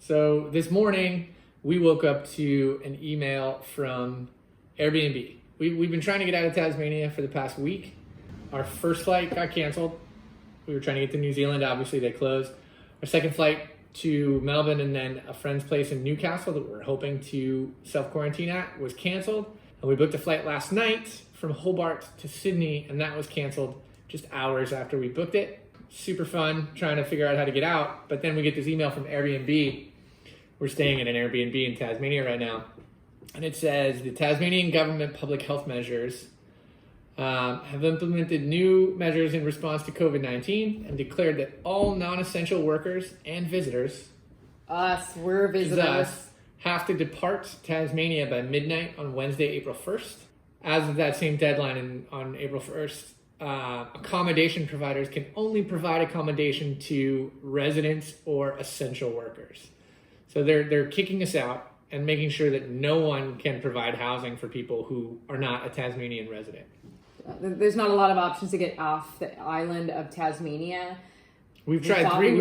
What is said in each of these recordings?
So this morning, we woke up to an email from Airbnb. We've been trying to get out of Tasmania for the past week. Our first flight got canceled. We were trying to get to New Zealand. Obviously, they closed. Our second flight to Melbourne and then a friend's place in Newcastle that we were hoping to self-quarantine at was canceled. And we booked a flight last night from Hobart to Sydney, and that was canceled just hours after we booked it. Super fun trying to figure out how to get out. But then we get this email from Airbnb. We're staying at an Airbnb in Tasmania right now. And it says the Tasmanian government public health measures have implemented new measures in response to COVID-19 and declared that all non-essential workers and visitors, we're visitors, have to depart Tasmania by midnight on Wednesday, April 1st. As of that same deadline on April 1st, accommodation providers can only provide accommodation to residents or essential workers. So they're kicking us out and making sure that no one can provide housing for people who are not a Tasmanian resident. There's not a lot of options to get off the island of Tasmania. We've tried three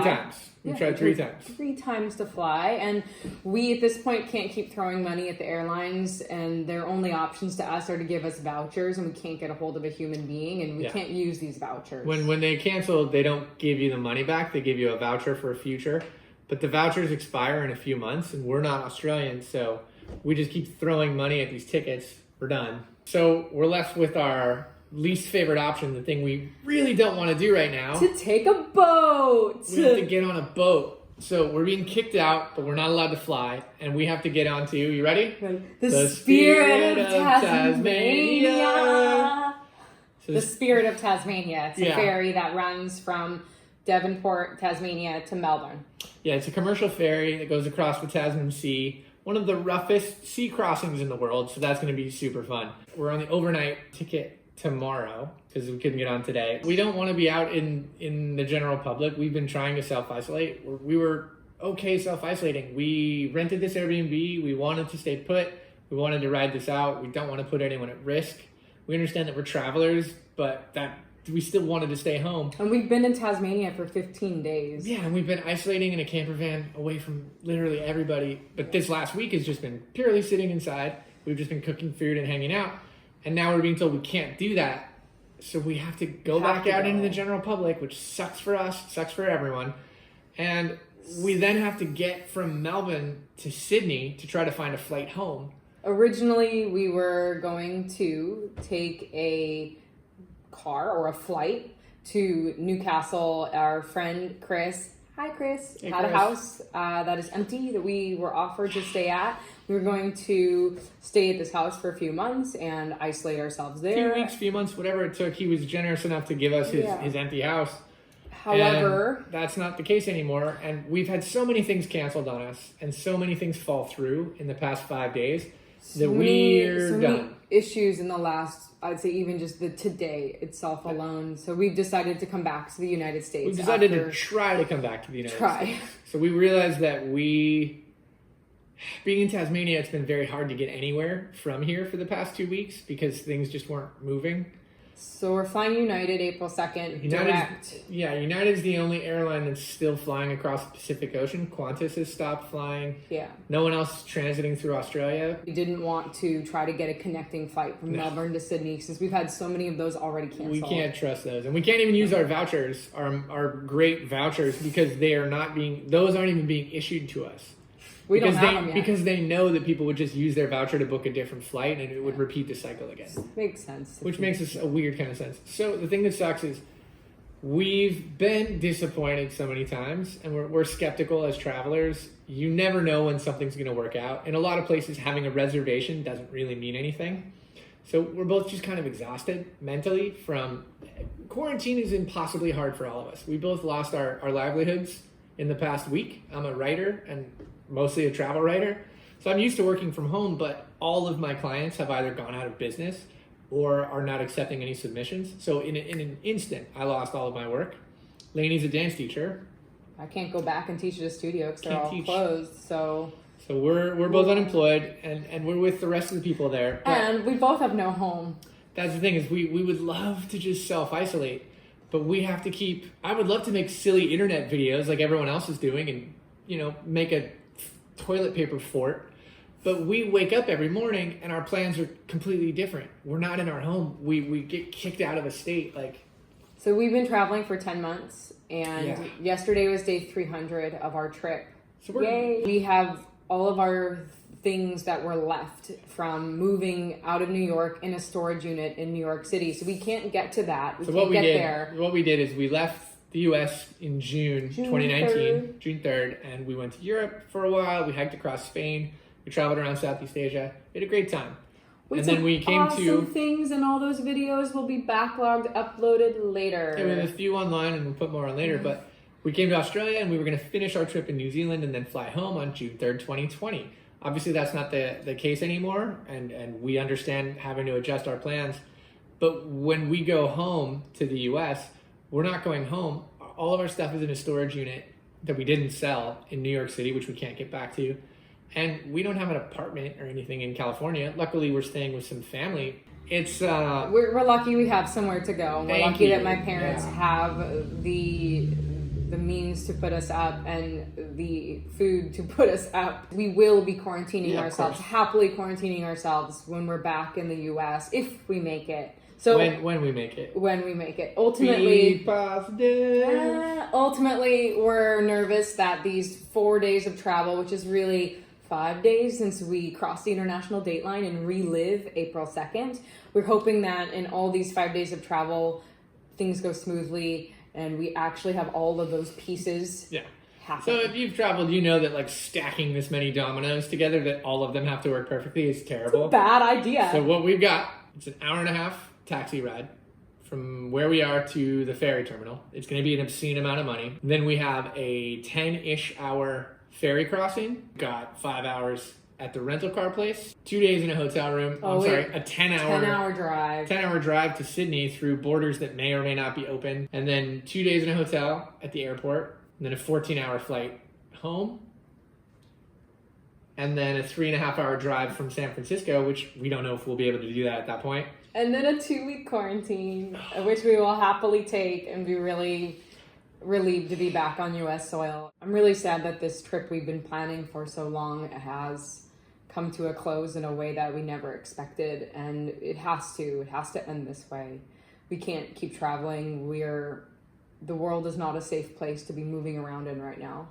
times. We've tried three times. 3 times to fly, and we at this point can't keep throwing money at the airlines, and their only options to us are to give us vouchers, and we can't get a hold of a human being, and we can't use these vouchers. When they cancel, they don't give you the money back. They give you a voucher for a future, but the vouchers expire in a few months, and we're not Australian, so we just keep throwing money at these tickets. We're done. So we're left with our least favorite option, the thing we really don't want to do right now. To take a boat. We have to get on a boat. So we're being kicked out, but we're not allowed to fly. And we have to get onto, you ready? The Spirit of Tasmania. So the Spirit of Tasmania. It's a ferry that runs from Devonport, Tasmania to Melbourne. Yeah, it's a commercial ferry that goes across the Tasman Sea. One of the roughest sea crossings in the world, so that's going to be super fun. We're on the overnight ticket tomorrow because we couldn't get on today. We don't want to be out in the general public. We've been trying to self-isolate. We were okay self-isolating. We rented this Airbnb. We wanted to stay put. We wanted to ride this out. We don't want to put anyone at risk. We understand that we're travelers, but that we still wanted to stay home. And we've been in Tasmania for 15 days. Yeah, and we've been isolating in a camper van away from literally everybody. But this last week has just been purely sitting inside. We've just been cooking food and hanging out. And now we're being told we can't do that. So we have to go back out into the general public, which sucks for us, sucks for everyone. And we then have to get from Melbourne to Sydney to try to find a flight home. Originally, we were going to take a car or a flight to Newcastle. Our friend Chris, hi Chris, had a house that is empty that we were offered to stay at. We were going to stay at this house for a few months and isolate ourselves there. Few weeks, few months, whatever it took. He was generous enough to give us his empty house. However, and that's not the case anymore. And we've had so many things canceled on us and so many things fall through in the past 5 days that we're done. Many issues in the last, I'd say even just the today itself alone. So we've decided to come back to the United States. We've decided to try to come back to the United States. So we realized that being in Tasmania, it's been very hard to get anywhere from here for the past 2 weeks because things just weren't moving. So we're flying United April 2nd, direct. Yeah, United's the only airline that's still flying across the Pacific Ocean. Qantas has stopped flying. Yeah. No one else is transiting through Australia. We didn't want to try to get a connecting flight from Melbourne to Sydney since we've had so many of those already canceled. We can't trust those. And we can't even use our vouchers, our great vouchers, because those aren't even being issued to us. We don't have them yet. Because they know that people would just use their voucher to book a different flight and it would repeat the cycle again. Makes sense. Which makes us a weird kind of sense. So the thing that sucks is we've been disappointed so many times and we're skeptical as travelers. You never know when something's going to work out. In a lot of places, having a reservation doesn't really mean anything. So we're both just kind of exhausted mentally from... Quarantine is impossibly hard for all of us. We both lost our livelihoods in the past week. I'm a writer and mostly a travel writer. So I'm used to working from home, but all of my clients have either gone out of business or are not accepting any submissions. So in an instant, I lost all of my work. Lainey's a dance teacher. I can't go back and teach at a studio because they're all closed. So we're both unemployed and we're with the rest of the people there. And we both have no home. That's the thing is we would love to just self-isolate, but we have to I would love to make silly internet videos like everyone else is doing and make a toilet paper fort. But we wake up every morning and our plans are completely different. We're not in our home. We get kicked out of a state. So we've been traveling for 10 months, and yesterday was day 300 of our trip. So Yay! We have all of our things that were left from moving out of New York in a storage unit in New York City. So we can't get to that. What we did is we left the U.S. in June 2019, June 3rd, and we went to Europe for a while. We hiked across Spain. We traveled around Southeast Asia. We had a great time. And then we came awesome things, and all those videos will be backlogged, uploaded later. Yeah, we have a few online, and we'll put more on later. But we came to Australia, and we were going to finish our trip in New Zealand and then fly home on June 3rd, 2020. Obviously, that's not the case anymore, and we understand having to adjust our plans. But when we go home to the U.S., we're not going home. All of our stuff is in a storage unit that we didn't sell in New York City, which we can't get back to. And we don't have an apartment or anything in California. Luckily, we're staying with some family. It's we're lucky we have somewhere to go. We're lucky that my parents have the means to put us up and the food to put us up. We will be quarantining ourselves, happily quarantining ourselves when we're back in the U.S. if we make it. So when we make it. When we make it. Ultimately, be positive. Ultimately, we're nervous that these 4 days of travel, which is really 5 days since we crossed the international date line and relive April 2nd. We're hoping that in all these 5 days of travel, things go smoothly and we actually have all of those pieces happen. So if you've traveled, you know that stacking this many dominoes together, that all of them have to work perfectly is terrible. It's a bad idea. So what we've got, it's an hour and a half taxi ride from where we are to the ferry terminal. It's going to be an obscene amount of money. Then we have a 10-ish hour ferry crossing. Got 5 hours at the rental car place. 2 days in a hotel room. A 10-hour drive. 10-hour drive to Sydney through borders that may or may not be open. And then 2 days in a hotel at the airport. And then a 14-hour flight home. And then a 3.5-hour drive from San Francisco, which we don't know if we'll be able to do that at that point. And then a 2-week quarantine, which we will happily take and be really relieved to be back on U.S. soil. I'm really sad that this trip we've been planning for so long has come to a close in a way that we never expected, and it has to end this way. We can't keep traveling. The world is not a safe place to be moving around in right now.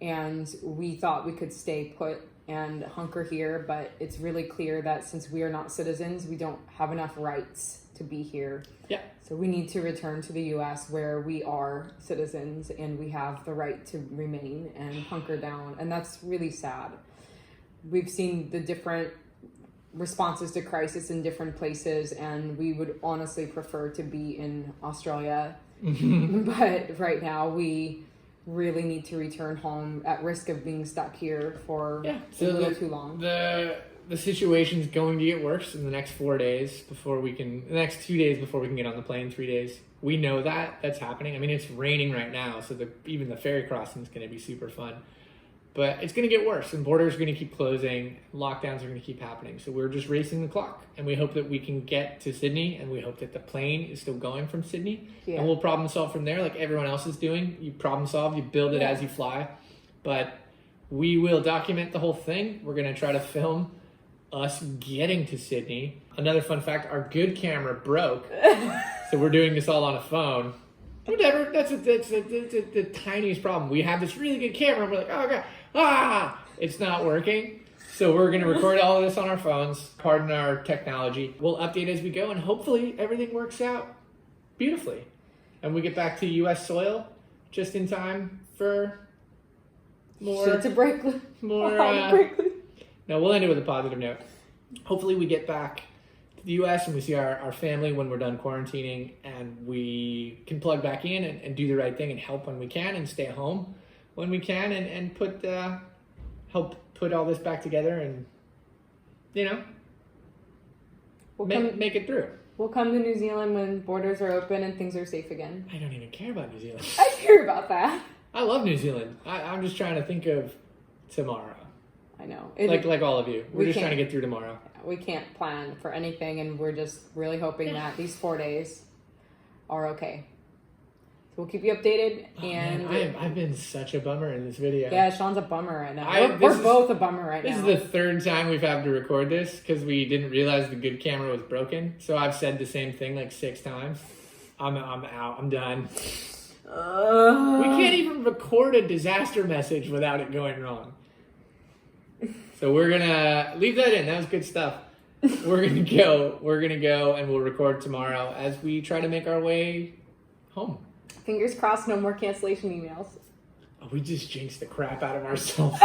And we thought we could stay put and hunker here, but it's really clear that since we are not citizens, we don't have enough rights to be here. Yeah. So we need to return to the U.S. where we are citizens and we have the right to remain and hunker down. And that's really sad. We've seen the different responses to crisis in different places, and we would honestly prefer to be in Australia. But right now we really need to return home at risk of being stuck here for a little too long. The situation's going to get worse in the next 4 days the next 2 days before we can get on the plane, 3 days. We know that's happening. I mean, it's raining right now, so even the ferry crossing is going to be super fun. But it's going to get worse, and borders are going to keep closing. Lockdowns are going to keep happening. So we're just racing the clock, and we hope that we can get to Sydney, and we hope that the plane is still going from Sydney. And we'll problem solve from there like everyone else is doing. You problem solve, you build it as you fly. But we will document the whole thing. We're going to try to film us getting to Sydney. Another fun fact, our good camera broke. So we're doing this all on a phone. Whatever, that's the tiniest problem. We have this really good camera, and we're like, oh God, it's not working. So we're going to record all of this on our phones. Pardon our technology. We'll update as we go, and hopefully everything works out beautifully. And we get back to U.S. soil just in time for more... Shit to break. No, we'll end it with a positive note. Hopefully we get back to the U.S. and we see our family when we're done quarantining, and we can plug back in and do the right thing and help when we can and stay home when we can and help put all this back together and, make it through. We'll come to New Zealand when borders are open and things are safe again. I don't even care about New Zealand. I care about that. I love New Zealand. I'm just trying to think of tomorrow. I know. Like all of you. We're just trying to get through tomorrow. We can't plan for anything, and we're just really hoping that these 4 days are okay. we'll keep you updated. I've been such a bummer in this video. Yeah, Sean's a bummer right now. We're both a bummer right now. This is the third time we've had to record this because we didn't realize the good camera was broken. So I've said the same thing like 6 times. I'm out. I'm done. We can't even record a disaster message without it going wrong. So we're gonna leave that in. That was good stuff. We're gonna go and we'll record tomorrow as we try to make our way home. Fingers crossed, no more cancellation emails. Oh, we just jinxed the crap out of ourselves.